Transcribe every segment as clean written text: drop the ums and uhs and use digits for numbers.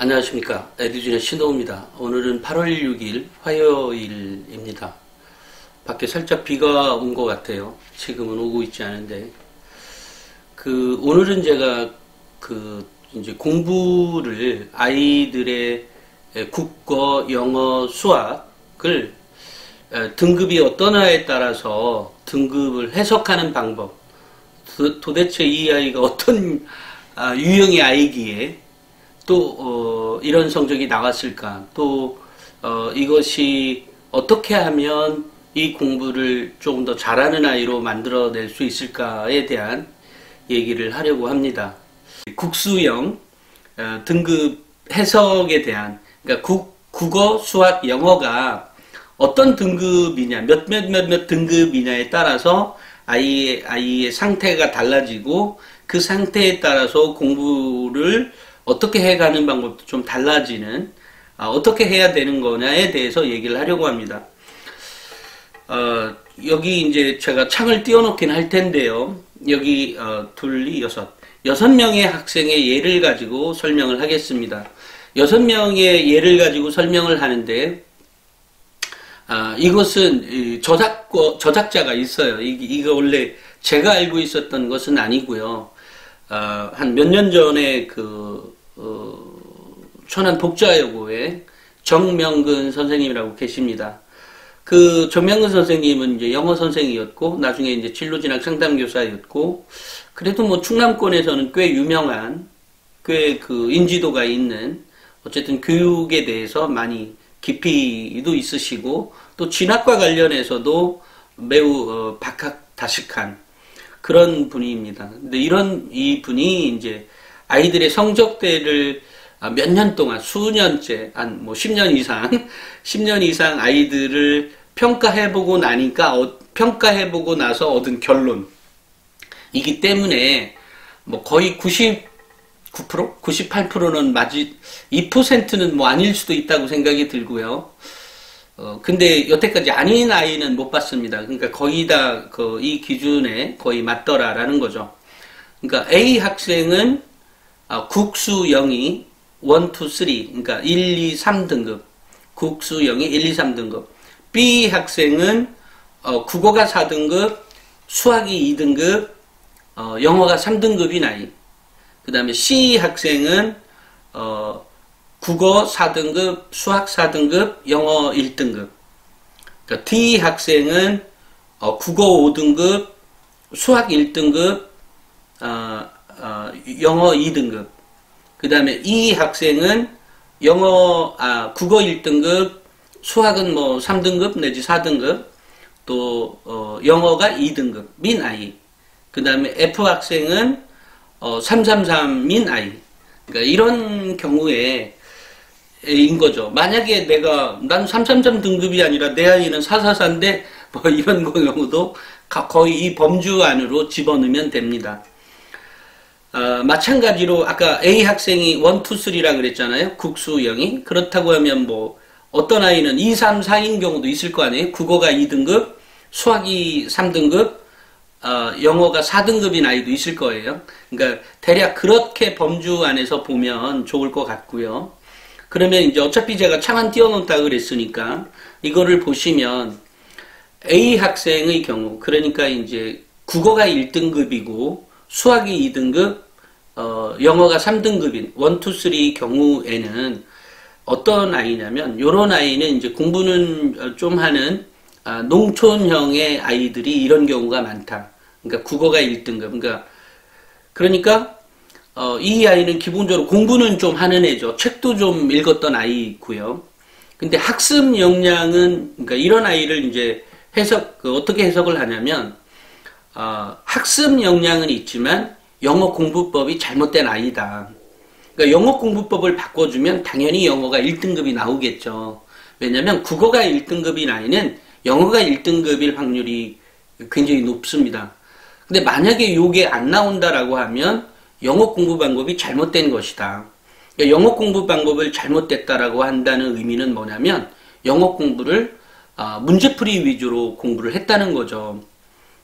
안녕하십니까. 에듀진의 신동우입니다. 오늘은 8월 6일 화요일입니다. 밖에 살짝 비가 온 것 같아요. 지금은 오고 있지 않은데. 오늘은 제가 이제 공부를 아이들의 국어, 영어, 수학을 등급이 어떠냐에 따라서 등급을 해석하는 방법. 도대체 이 아이가 어떤 유형의 아이기에 또 이런 성적이 나왔을까? 또 이것이 어떻게 하면 이 공부를 조금 더 잘하는 아이로 만들어낼 수 있을까에 대한 얘기를 하려고 합니다. 국수형 등급 해석에 대한, 그러니까 국어, 수학, 영어가 어떤 등급이냐, 몇 등급이냐에 따라서 아이의 상태가 달라지고 그 상태에 따라서 공부를 어떻게 해가는 방법도 좀 달라지는, 어떻게 해야 되는 거냐에 대해서 얘기를 하려고 합니다. 여기 이제 제가 창을 띄워놓긴 할 텐데요. 여기 여섯 명의 학생의 예를 가지고 설명을 하겠습니다. 6명의 예를 가지고 설명을 하는데, 이것은 저작자가 있어요. 이거 원래 제가 알고 있었던 것은 아니고요. 한 몇 년 전에 천안 복자여고에 정명근 선생님이라고 계십니다. 정명근 선생님은 이제 영어 선생이었고, 나중에 이제 진로진학 상담교사였고, 그래도 뭐 충남권에서는 꽤 유명한, 꽤 인지도가 있는, 어쨌든 교육에 대해서 많이 깊이도 있으시고, 또 진학과 관련해서도 매우 박학다식한 그런 분입니다. 근데 이 분이 이제 아이들의 성적대를 몇 년 동안, 수년째, 한 10년 이상 아이들을 평가해보고 나서 얻은 결론이기 때문에, 거의 99%? 98%는 2%는 아닐 수도 있다고 생각이 들고요. 근데 여태까지 아닌 아이는 못 봤습니다. 그러니까 거의 다 이 기준에 거의 맞더라라는 거죠. 그러니까 A 학생은 국수영이 1, 2, 3, 그러니까 1, 2, 3등급. 국수영이 1, 2, 3등급. B 학생은 국어가 4등급, 수학이 2등급, 영어가 3등급인 아이. 그 다음에 C 학생은 국어 4등급, 수학 4등급, 영어 1등급. 그러니까 D 학생은 국어 5등급, 수학 1등급, 영어 2등급. 그 다음에 E 학생은 국어 1등급, 수학은 3등급 내지 4등급, 또 영어가 2등급인 아이. 그 다음에 F 학생은 333인 아이. 그러니까 이런 경우에 인 거죠. 만약에 난 333 등급이 아니라 내 아이는 444인데 이런 경우도 거의 이 범주 안으로 집어넣으면 됩니다. 마찬가지로 아까 A 학생이 1, 2, 3라 그랬잖아요. 국수영이. 그렇다고 하면 어떤 아이는 2, 3, 4인 경우도 있을 거 아니에요. 국어가 2등급, 수학이 3등급, 영어가 4등급인 아이도 있을 거예요. 그러니까 대략 그렇게 범주 안에서 보면 좋을 것 같고요. 그러면 이제 어차피 제가 창안 띄워놓는다 그랬으니까 이거를 보시면 A 학생의 경우, 그러니까 이제 국어가 1등급이고 수학이 2등급, 영어가 3등급인 1, 2, 3 경우에는 어떤 아이냐면, 요런 아이는 이제 공부는 좀 하는 농촌형의 아이들이 이런 경우가 많다. 그러니까 국어가 1등급. 그러니까 이 아이는 기본적으로 공부는 좀 하는 애죠. 책도 좀 읽었던 아이고요. 근데 학습 역량은, 그러니까 이런 아이를 이제 어떻게 해석을 하냐면, 학습 역량은 있지만 영어 공부법이 잘못된 아이다. 그러니까 영어 공부법을 바꿔주면 당연히 영어가 1등급이 나오겠죠. 왜냐면 국어가 1등급인 아이는 영어가 1등급일 확률이 굉장히 높습니다. 근데 만약에 이게 안 나온다라고 하면 영어 공부 방법이 잘못된 것이다. 그러니까 영어 공부 방법을 잘못됐다라고 한다는 의미는 뭐냐면 영어 공부를 문제풀이 위주로 공부를 했다는 거죠.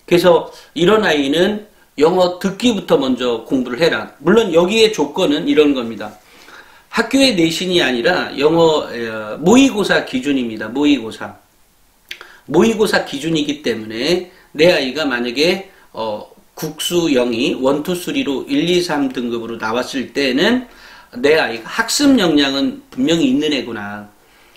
그래서 이런 아이는 영어 듣기부터 먼저 공부를 해라. 물론 여기에 조건은 이런 겁니다. 학교의 내신이 아니라 영어 모의고사 기준입니다. 모의고사 기준이기 때문에 내 아이가 만약에 국수 0이 1, 2, 3로 1, 2, 3등급으로 나왔을 때는 내 아이가 학습 역량은 분명히 있는 애구나.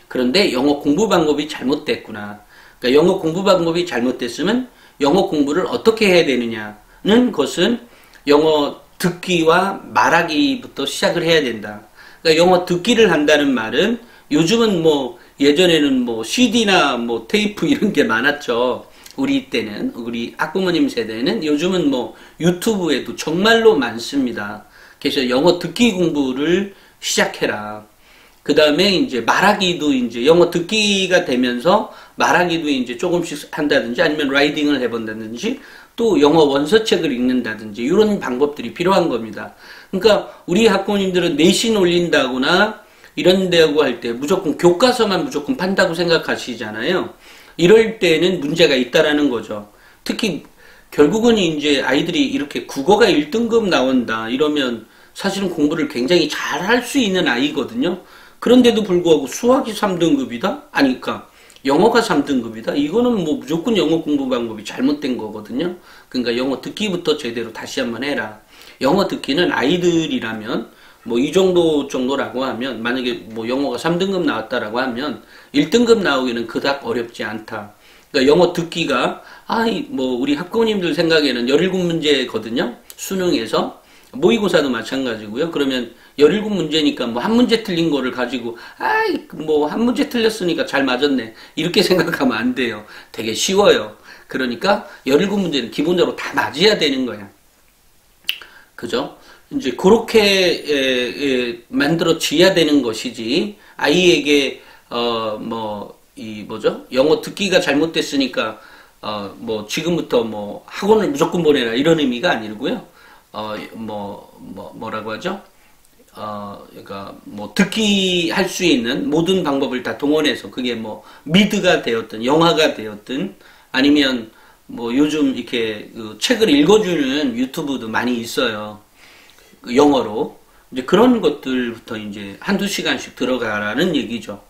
그런데 영어 공부 방법이 잘못됐구나. 그러니까 영어 공부 방법이 잘못됐으면 영어 공부를 어떻게 해야 되느냐는 것은 영어 듣기와 말하기부터 시작을 해야 된다. 그러니까 영어 듣기를 한다는 말은 요즘은 뭐 예전에는 뭐 CD나 뭐 테이프 이런 게 많았죠. 우리 때는, 우리 학부모님 세대는. 요즘은 뭐 유튜브에도 정말로 많습니다. 그래서 영어 듣기 공부를 시작해라. 그 다음에 이제 말하기도 이제 영어 듣기가 되면서 말하기도 이제 조금씩 한다든지 아니면 라이딩을 해본다든지 또 영어 원서책을 읽는다든지 이런 방법들이 필요한 겁니다. 그러니까 우리 학부모님들은 내신 올린다거나 이런 데하고 할 때 무조건 교과서만 무조건 판다고 생각하시잖아요. 이럴 때는 문제가 있다라는 거죠. 특히 결국은 이제 아이들이 이렇게 국어가 1등급 나온다 이러면 사실은 공부를 굉장히 잘 할 수 있는 아이거든요. 그런데도 불구하고 수학이 3등급이다? 아니, 그러니까 영어가 3등급이다? 이거는 뭐 무조건 영어 공부 방법이 잘못된 거거든요. 그러니까 영어 듣기부터 제대로 다시 한번 해라. 영어 듣기는 아이들이라면 뭐 이 정도라고 하면 만약에 뭐 영어가 3등급 나왔다라고 하면 1등급 나오기는 그닥 어렵지 않다. 그러니까 영어 듣기가 뭐 우리 학부모님들 생각에는 17문제거든요. 수능에서. 모의고사도 마찬가지고요. 그러면 17문제니까 뭐 한 문제 틀린 거를 가지고 뭐 한 문제 틀렸으니까 잘 맞았네. 이렇게 생각하면 안 돼요. 되게 쉬워요. 그러니까 17문제는 기본적으로 다 맞아야 되는 거야. 그죠? 이제 그렇게 만들어져야 되는 것이지 아이에게 영어 듣기가 잘못됐으니까 뭐 지금부터 뭐 학원을 무조건 보내라 이런 의미가 아니고요. 뭐라고 하죠? 그러니까 뭐 듣기 할 수 있는 모든 방법을 다 동원해서 그게 뭐 미드가 되었든 영화가 되었든 아니면 뭐 요즘 이렇게 그 책을 읽어주는 유튜브도 많이 있어요. 그 영어로. 이제 그런 것들부터 이제 한두 시간씩 들어가라는 얘기죠.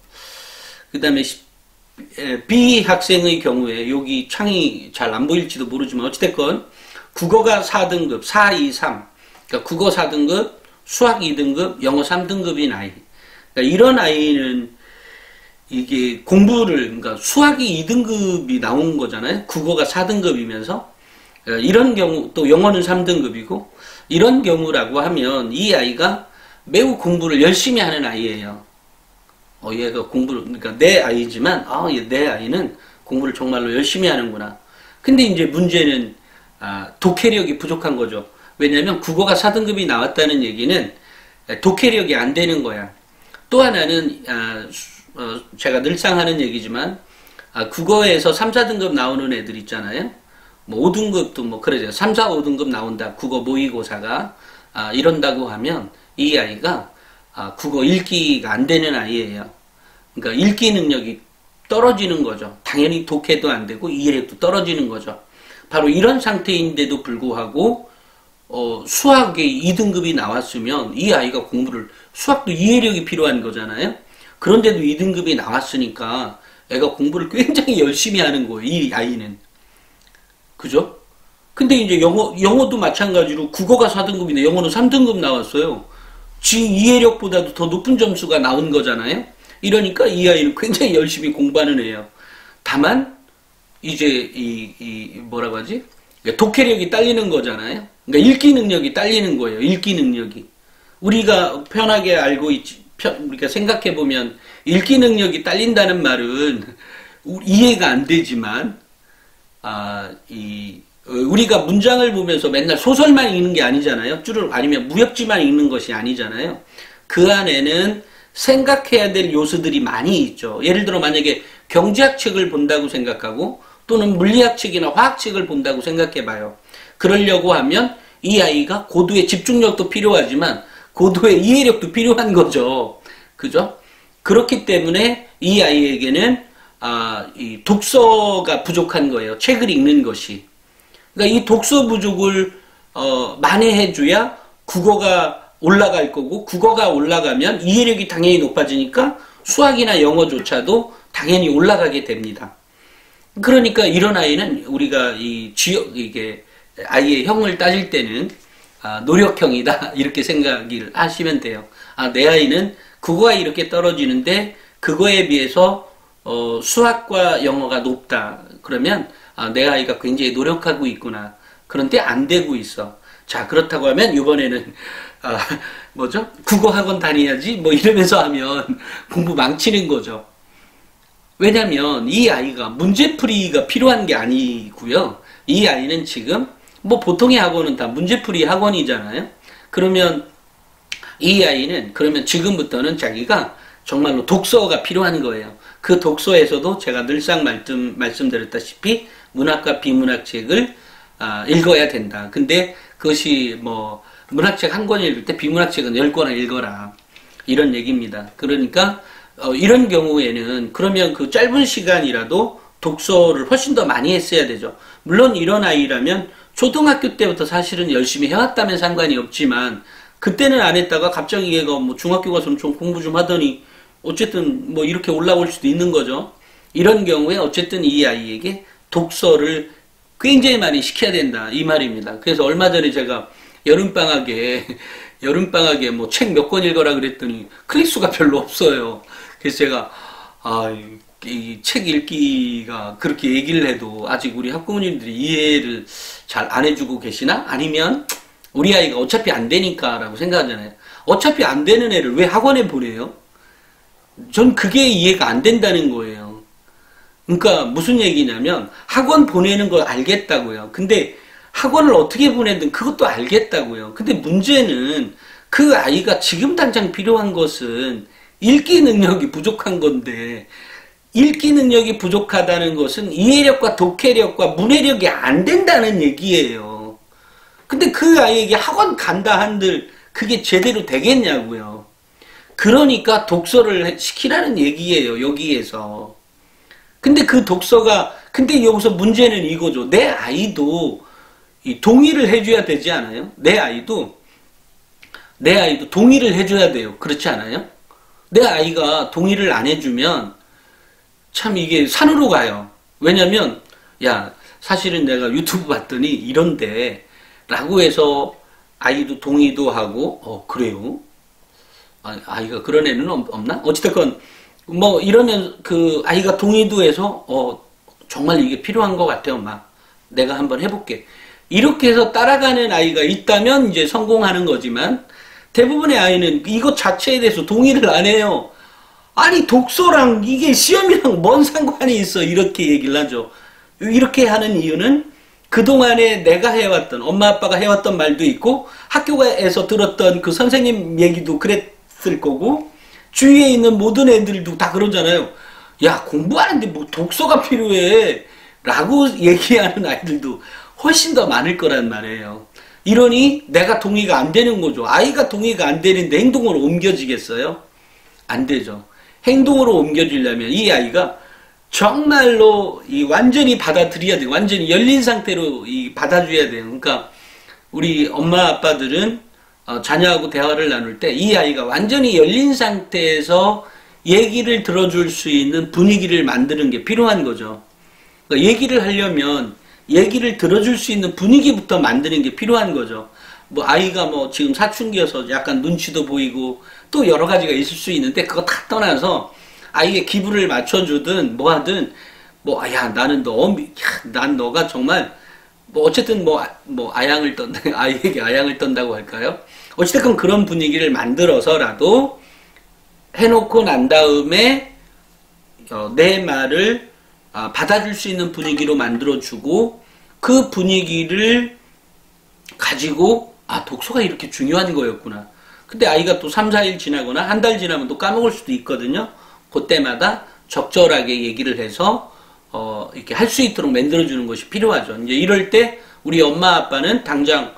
그 다음에 B 학생의 경우에 여기 창이 잘 안 보일지도 모르지만 어찌됐건 국어가 4등급, 4, 2, 3. 그러니까 국어 4등급, 수학 2등급, 영어 3등급인 아이. 그러니까 이런 아이는 이게 공부를, 그러니까 수학이 2등급이 나온 거잖아요. 국어가 4등급이면서. 이런 경우, 또 영어는 3등급이고, 이런 경우라고 하면 이 아이가 매우 공부를 열심히 하는 아이예요. 얘가 공부를, 그러니까 내 아이지만, 내 아이는 공부를 정말로 열심히 하는구나. 근데 이제 문제는, 독해력이 부족한 거죠. 왜냐면 국어가 4등급이 나왔다는 얘기는 독해력이 안 되는 거야. 또 하나는, 제가 늘상 하는 얘기지만, 국어에서 3, 4등급 나오는 애들 있잖아요. 뭐 5등급도 뭐 그러죠. 3, 4, 5등급 나온다. 국어 모의고사가. 이런다고 하면 이 아이가 국어 읽기가 안 되는 아이예요. 그러니까 읽기 능력이 떨어지는 거죠. 당연히 독해도 안 되고 이해력도 떨어지는 거죠. 바로 이런 상태인데도 불구하고 수학에 2등급이 나왔으면 이 아이가 공부를 수학도 이해력이 필요한 거잖아요. 그런데도 2등급이 나왔으니까 애가 공부를 굉장히 열심히 하는 거예요. 이 아이는. 그죠? 근데 이제 영어도 마찬가지로 국어가 4등급인데 영어는 3등급 나왔어요. 지 이해력보다도 더 높은 점수가 나온 거잖아요. 이러니까 이 아이는 굉장히 열심히 공부하는 애예요. 다만 이제 뭐라고 하지? 독해력이 딸리는 거잖아요. 그러니까 읽기 능력이 딸리는 거예요. 읽기 능력이. 우리가 편하게 알고 우리가 생각해 보면 읽기 능력이 딸린다는 말은 이해가 안 되지만 우리가 문장을 보면서 맨날 소설만 읽는 게 아니잖아요. 줄을 아니면 무협지만 읽는 것이 아니잖아요. 그 안에는 생각해야 될 요소들이 많이 있죠. 예를 들어 만약에 경제학 책을 본다고 생각하고 또는 물리학 책이나 화학 책을 본다고 생각해 봐요. 그러려고 하면 이 아이가 고도의 집중력도 필요하지만 고도의 이해력도 필요한 거죠. 그죠? 그렇기 때문에 이 아이에게는 이 독서가 부족한 거예요. 책을 읽는 것이. 그러니까 이 독서 부족을 만회해줘야 국어가 올라갈 거고 국어가 올라가면 이해력이 당연히 높아지니까 수학이나 영어조차도 당연히 올라가게 됩니다. 그러니까 이런 아이는 우리가 이게 아이의 형을 따질 때는 노력형이다 이렇게 생각을 하시면 돼요. 내 아이는 국어가 이렇게 떨어지는데 그거에 비해서 수학과 영어가 높다. 그러면 내 아이가 굉장히 노력하고 있구나. 그런데 안 되고 있어. 자, 그렇다고 하면 이번에는 뭐죠? 국어 학원 다녀야지 뭐 이러면서 하면 공부 망치는 거죠. 왜냐면 이 아이가 문제풀이가 필요한 게 아니고요. 이 아이는 지금 뭐 보통의 학원은 다 문제풀이 학원이잖아요. 그러면 이 아이는 그러면 지금부터는 자기가 정말로 독서가 필요한 거예요. 그 독서에서도 제가 늘상 말씀드렸다시피 문학과 비문학 책을 읽어야 된다. 근데 그것이 뭐 문학책 한 권 읽을 때 비문학 책은 10권을 읽어라. 이런 얘기입니다. 그러니까 이런 경우에는 그러면 그 짧은 시간이라도 독서를 훨씬 더 많이 했어야 되죠. 물론 이런 아이라면 초등학교 때부터 사실은 열심히 해왔다면 상관이 없지만 그때는 안 했다가 갑자기 얘가 뭐 중학교 가서는 좀 공부 좀 하더니 어쨌든 뭐 이렇게 올라올 수도 있는 거죠. 이런 경우에 어쨌든 이 아이에게 독서를 굉장히 많이 시켜야 된다 이 말입니다. 그래서 얼마 전에 제가 여름방학에 뭐 책 몇 권 읽어라 그랬더니 클릭수가 별로 없어요. 그래서 제가 이 책 읽기가 그렇게 얘기를 해도 아직 우리 학부모님들이 이해를 잘 안 해주고 계시나? 아니면 우리 아이가 어차피 안 되니까 라고 생각하잖아요. 어차피 안 되는 애를 왜 학원에 보내요? 전 그게 이해가 안 된다는 거예요. 그러니까 무슨 얘기냐면 학원 보내는 걸 알겠다고요. 근데 학원을 어떻게 보내든 그것도 알겠다고요. 근데 문제는 그 아이가 지금 당장 필요한 것은 읽기 능력이 부족한 건데 읽기 능력이 부족하다는 것은 이해력과 독해력과 문해력이 안 된다는 얘기예요. 근데 그 아이에게 학원 간다 한들 그게 제대로 되겠냐고요. 그러니까 독서를 시키라는 얘기예요. 여기에서. 근데 그 독서가 근데 여기서 문제는 이거죠. 내 아이도 동의를 해줘야 되지 않아요? 내 아이도 동의를 해줘야 돼요. 그렇지 않아요? 내 아이가 동의를 안 해주면 참 이게 산으로 가요. 왜냐면 야 사실은 내가 유튜브 봤더니 이런데 라고 해서 아이도 동의도 하고 그래요? 아이가 그런 애는 없나? 어찌됐건 뭐 이러면 그 아이가 동의도 해서 정말 이게 필요한 것 같아요. 막 내가 한번 해볼게. 이렇게 해서 따라가는 아이가 있다면 이제 성공하는 거지만 대부분의 아이는 이것 자체에 대해서 동의를 안 해요. 아니 독서랑 이게 시험이랑 뭔 상관이 있어 이렇게 얘기를 하죠. 이렇게 하는 이유는 그동안에 내가 해왔던 엄마 아빠가 해왔던 말도 있고 학교에서 들었던 그 선생님 얘기도 그랬을 거고 주위에 있는 모든 애들도 다 그러잖아요. 야 공부하는데 뭐 독서가 필요해 라고 얘기하는 아이들도 훨씬 더 많을 거란 말이에요. 이러니 내가 동의가 안 되는 거죠. 아이가 동의가 안 되는데 행동으로 옮겨지겠어요? 안 되죠. 행동으로 옮겨지려면 이 아이가 정말로 완전히 받아들여야 돼요. 완전히 열린 상태로 받아줘야 돼요. 그러니까 우리 엄마 아빠들은 자녀하고 대화를 나눌 때 이 아이가 완전히 열린 상태에서 얘기를 들어줄 수 있는 분위기를 만드는 게 필요한 거죠. 그러니까 얘기를 하려면 얘기를 들어줄 수 있는 분위기부터 만드는 게 필요한 거죠. 뭐 아이가 뭐 지금 사춘기여서 약간 눈치도 보이고 또 여러 가지가 있을 수 있는데 그거 다 떠나서 아이의 기분을 맞춰주든 뭐 하든 야 나는 난 너가 정말 뭐 어쨌든 뭐 아양을 떤다 아이에게 아양을 떤다고 할까요? 어쨌든 그런 분위기를 만들어서라도 해놓고 난 다음에 내 말을 받아줄 수 있는 분위기로 만들어주고 그 분위기를 가지고 독서가 이렇게 중요한 거였구나. 근데 아이가 또 3, 4일 지나거나 한 달 지나면 또 까먹을 수도 있거든요. 그때마다 적절하게 얘기를 해서 이렇게 할 수 있도록 만들어주는 것이 필요하죠. 이제 이럴 때 우리 엄마 아빠는 당장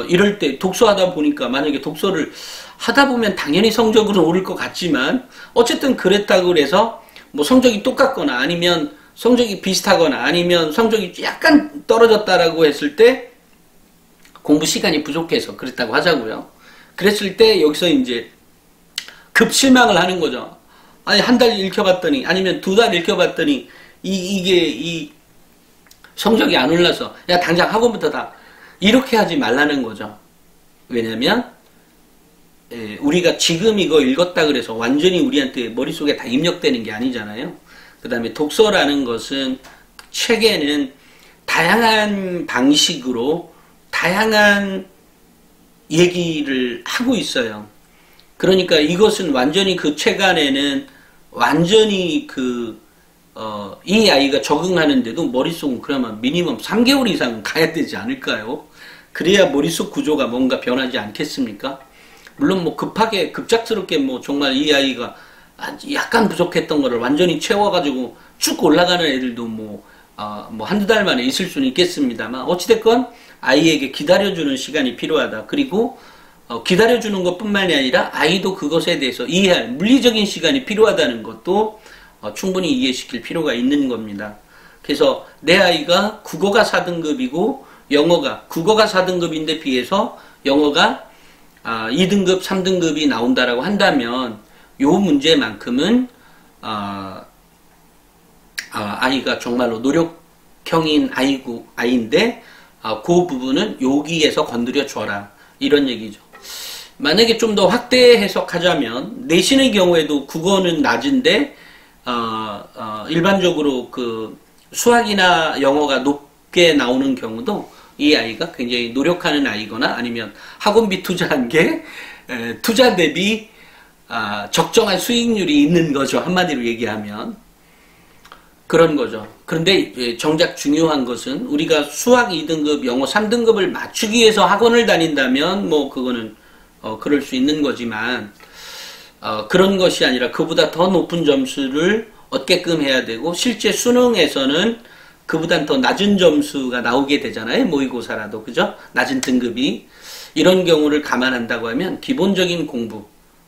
이럴 때 독서하다 보니까 만약에 독서를 하다 보면 당연히 성적으로 오를 것 같지만 어쨌든 그랬다고 그래서 뭐 성적이 똑같거나 아니면 성적이 비슷하거나 아니면 성적이 약간 떨어졌다라고 했을 때 공부 시간이 부족해서 그랬다고 하자고요. 그랬을 때 여기서 이제 급 실망을 하는 거죠. 아니, 한 달 읽혀봤더니, 아니면 두 달 읽혀봤더니, 이게 성적이 안 올라서, 야, 당장 학원부터 다. 이렇게 하지 말라는 거죠. 왜냐면, 우리가 지금 이거 읽었다 그래서 완전히 우리한테 머릿속에 다 입력되는 게 아니잖아요. 그 다음에 독서라는 것은, 책에는 다양한 방식으로, 다양한 얘기를 하고 있어요. 그러니까 이것은 완전히 그 책 안에는 완전히 이 아이가 적응하는데도 머릿속은 그러면 미니멈 3개월 이상 가야 되지 않을까요? 그래야 머릿속 구조가 뭔가 변하지 않겠습니까? 물론 뭐 급하게, 급작스럽게 뭐 정말 이 아이가 약간 부족했던 거를 완전히 채워가지고 쭉 올라가는 애들도 한두 달 만에 있을 수는 있겠습니다만, 어찌됐건 아이에게 기다려주는 시간이 필요하다. 그리고 기다려주는 것뿐만이 아니라 아이도 그것에 대해서 이해할 물리적인 시간이 필요하다는 것도 충분히 이해시킬 필요가 있는 겁니다. 그래서 내 아이가 국어가 4등급이고 국어가 4등급인데 비해서 영어가 2등급, 3등급이 나온다라고 한다면 요 문제만큼은 아이가 정말로 노력형인 아이인데 그 부분은 여기에서 건드려 줘라, 이런 얘기죠. 만약에 좀 더 확대 해석하자면 내신의 경우에도 국어는 낮은데 일반적으로 그 수학이나 영어가 높게 나오는 경우도 이 아이가 굉장히 노력하는 아이거나 아니면 학원비 투자한 게 투자 대비 적정한 수익률이 있는 거죠. 한마디로 얘기하면 그런 거죠. 그런데 정작 중요한 것은 우리가 수학 2등급, 영어 3등급을 맞추기 위해서 학원을 다닌다면 뭐 그거는 그럴 수 있는 거지만 그런 것이 아니라 그보다 더 높은 점수를 얻게끔 해야 되고, 실제 수능에서는 그보다 더 낮은 점수가 나오게 되잖아요. 모의고사라도, 그죠? 낮은 등급이. 이런 경우를 감안한다고 하면 기본적인 공부,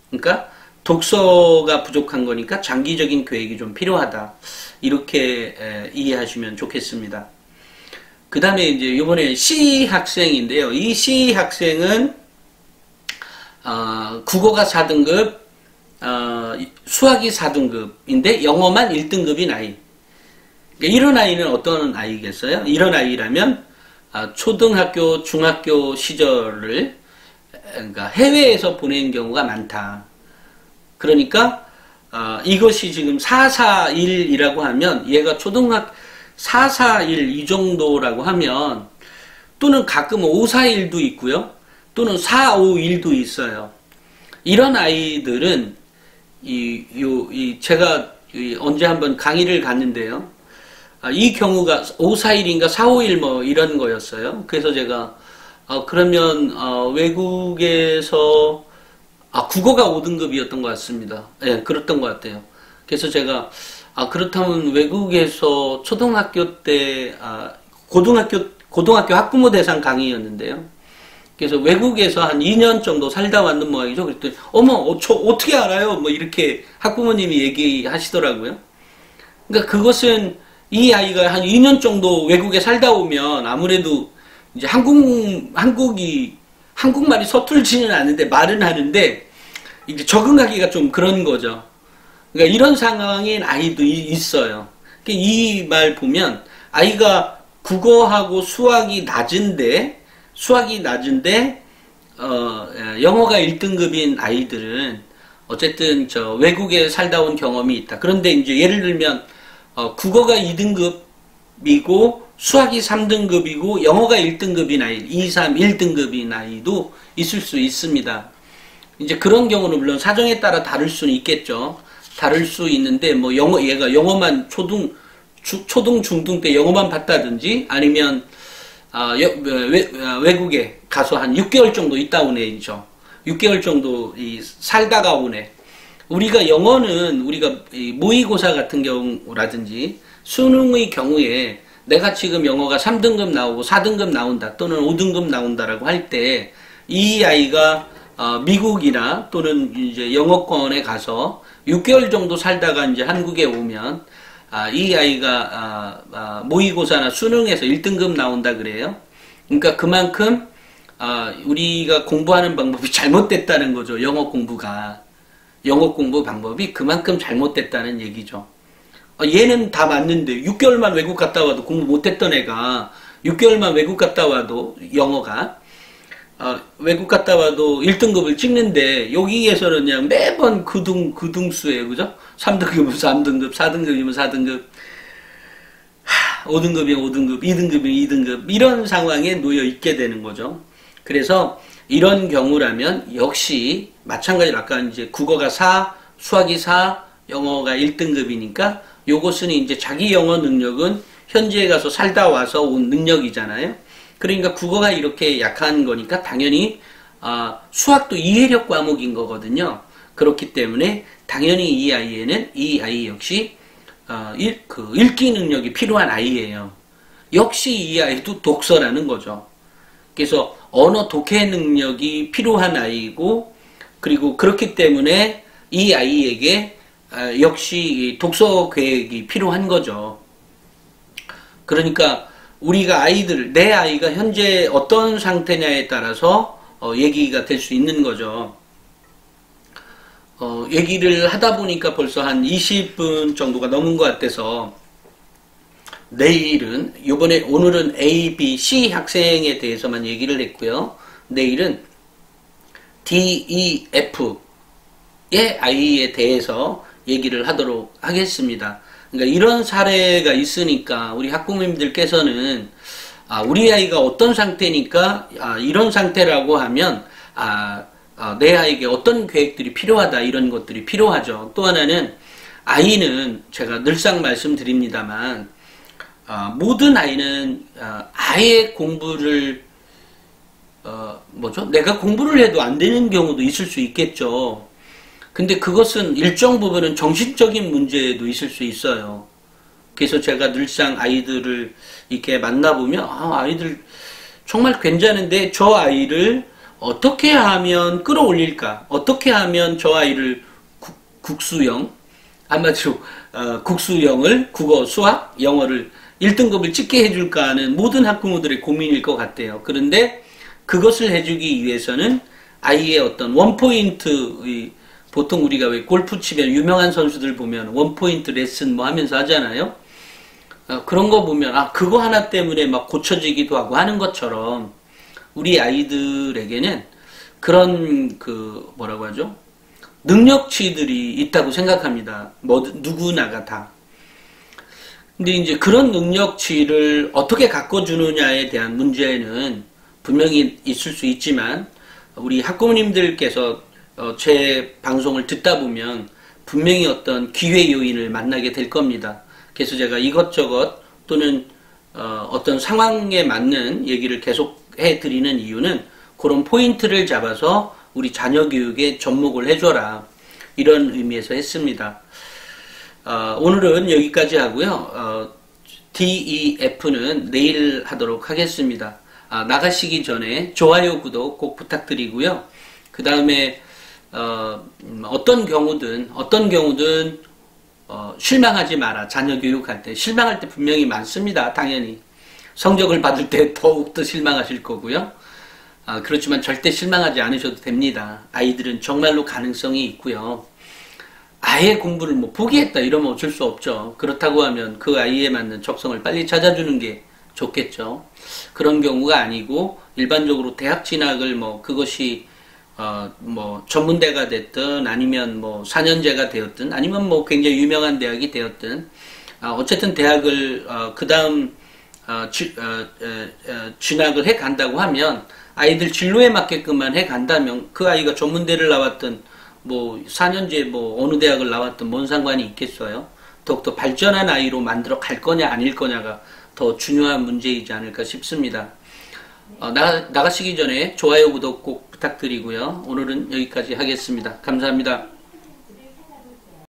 그러니까 독서가 부족한 거니까 장기적인 계획이 좀 필요하다, 이렇게 이해하시면 좋겠습니다. 그 다음에 이제 이번에 C 학생인데요. 이 C 학생은 국어가 4등급, 수학이 4등급인데 영어만 1등급인 아이. 이런 아이는 어떤 아이겠어요? 이런 아이라면 초등학교, 중학교 시절을 그러니까 해외에서 보낸 경우가 많다. 그러니까 이것이 지금 441이라고 하면 얘가 초등학교 441 이 정도라고 하면, 또는 가끔 541도 있고요. 또는 451도 있어요. 이런 아이들은 제가 언제 한번 강의를 갔는데요. 이 경우가 541인가 451 뭐 이런 거였어요. 그래서 제가 그러면 외국에서 국어가 5등급이었던 것 같습니다. 예, 그랬던 것 같아요. 그래서 제가 그렇다면 외국에서 초등학교 때 고등학교 학부모 대상 강의였는데요. 그래서 외국에서 한 2년 정도 살다 왔는 모양이죠. 그랬더니 어머, 저 어떻게 알아요? 뭐 이렇게 학부모님이 얘기하시더라고요. 그러니까 그것은 이 아이가 한 2년 정도 외국에 살다 오면 아무래도 이제 한국말이 서툴지는 않은데 말은 하는데 이제 적응하기가 좀 그런 거죠. 그러니까 이런 상황인 아이도 있어요. 이 말 보면 아이가 국어하고 수학이 낮은데 영어가 1등급인 아이들은 어쨌든 외국에 살다 온 경험이 있다. 그런데 이제 예를 들면 국어가 2등급이고 수학이 3등급이고 영어가 1등급인 아이, 2, 3, 1등급인 아이도 있을 수 있습니다. 이제 그런 경우는 물론 사정에 따라 다를 수는 있겠죠. 다를 수 있는데 뭐 얘가 영어만 초등, 중등 때 영어만 봤다든지 아니면 외국에 가서 한 6개월 정도 있다 온 애죠. 6개월 정도 살다가 온 애. 우리가 영어는 우리가 모의고사 같은 경우라든지 수능의 경우에 내가 지금 영어가 3등급 나오고 4등급 나온다 또는 5등급 나온다라고 할 때 이 아이가 미국이나 또는 이제 영어권에 가서 6개월 정도 살다가 이제 한국에 오면 이 아이가 모의고사나 수능에서 1등급 나온다 그래요. 그러니까 그만큼 우리가 공부하는 방법이 잘못됐다는 거죠. 영어 공부 방법이 그만큼 잘못됐다는 얘기죠. 얘는 다 맞는데 6개월만 외국 갔다 와도 공부 못했던 애가 6개월만 외국 갔다 와도 영어가 외국 갔다 와도 1등급을 찍는데 여기에서는 그냥 매번 그등수예요. 그죠? 3등급이면 3등급, 4등급이면 4등급, 5등급이면 5등급, 2등급이면 2등급 이런 상황에 놓여 있게 되는 거죠. 그래서 이런 경우라면 역시 마찬가지로 아까 이제 국어가 4, 수학이 4, 영어가 1등급이니까 요것은 이제 자기 영어 능력은 현지에 가서 살다 와서 온 능력이잖아요. 그러니까 국어가 이렇게 약한 거니까 당연히 수학도 이해력 과목인 거거든요. 그렇기 때문에 당연히 이 아이 역시 읽기 능력이 필요한 아이예요. 역시 이 아이도 독서라는 거죠. 그래서 언어 독해 능력이 필요한 아이고 그리고 그렇기 때문에 이 아이에게 역시 독서 계획이 필요한 거죠. 그러니까 우리가 내 아이가 현재 어떤 상태냐에 따라서 얘기가 될 수 있는 거죠. 얘기를 하다 보니까 벌써 한 20분 정도가 넘은 것 같아서 오늘은 A, B, C 학생에 대해서만 얘기를 했고요. 내일은 D, E, F의 아이에 대해서 얘기를 하도록 하겠습니다. 그러니까 이런 사례가 있으니까 우리 학부모님들께서는 우리 아이가 어떤 상태니까 이런 상태라고 하면 내 아이에게 어떤 계획들이 필요하다 이런 것들이 필요하죠. 또 하나는 아이는 제가 늘상 말씀드립니다만 모든 아이는 아예 공부를 내가 공부를 해도 안 되는 경우도 있을 수 있겠죠. 근데 그것은 일정 부분은 정신적인 문제도 있을 수 있어요. 그래서 제가 늘상 아이들을 이렇게 만나보면 아이들 정말 괜찮은데 저 아이를 어떻게 하면 끌어올릴까? 어떻게 하면 저 아이를 국수형, 한마디로 국수형을 국어, 수학, 영어를 1등급을 찍게 해줄까 하는 모든 학부모들의 고민일 것 같아요. 그런데 그것을 해주기 위해서는 아이의 어떤 원포인트, 보통 우리가 왜 골프 치면 유명한 선수들 보면 원포인트 레슨 뭐 하면서 하잖아요. 그런 거 보면 그거 하나 때문에 막 고쳐지기도 하고 하는 것처럼 우리 아이들에게는 그런 뭐라고 하죠? 능력치들이 있다고 생각합니다. 누구나가 다. 근데 이제 그런 능력치를 어떻게 가꿔주느냐에 대한 문제는 분명히 있을 수 있지만 우리 학부모님들께서 제 방송을 듣다 보면 분명히 어떤 기회 요인을 만나게 될 겁니다. 그래서 제가 이것저것 또는 어떤 상황에 맞는 얘기를 계속 해드리는 이유는 그런 포인트를 잡아서 우리 자녀 교육에 접목을 해줘라 이런 의미에서 했습니다. 오늘은 여기까지 하고요. DEF는 내일 하도록 하겠습니다. 나가시기 전에 좋아요, 구독 꼭 부탁드리고요. 그 다음에 어떤 경우든 실망하지 마라. 자녀 교육할 때 실망할 때 분명히 많습니다. 당연히 성적을 받을 때 더욱더 실망하실 거고요. 그렇지만 절대 실망하지 않으셔도 됩니다. 아이들은 정말로 가능성이 있고요. 아예 공부를 포기했다 이러면 어쩔 수 없죠. 그렇다고 하면 그 아이에 맞는 적성을 빨리 찾아주는 게 좋겠죠. 그런 경우가 아니고 일반적으로 대학 진학을 그것이 전문대가 됐든 아니면 4년제가 되었든 아니면 굉장히 유명한 대학이 되었든 어쨌든 대학을 그 다음 진학을 해 간다고 하면 아이들 진로에 맞게끔만 해 간다면 그 아이가 전문대를 나왔든 4년제 어느 대학을 나왔든 뭔 상관이 있겠어요. 더욱더 발전한 아이로 만들어 갈 거냐 아닐 거냐가 더 중요한 문제이지 않을까 싶습니다. 나가시기 전에 좋아요 구독 꼭 부탁드리고요. 오늘은 여기까지 하겠습니다. 감사합니다.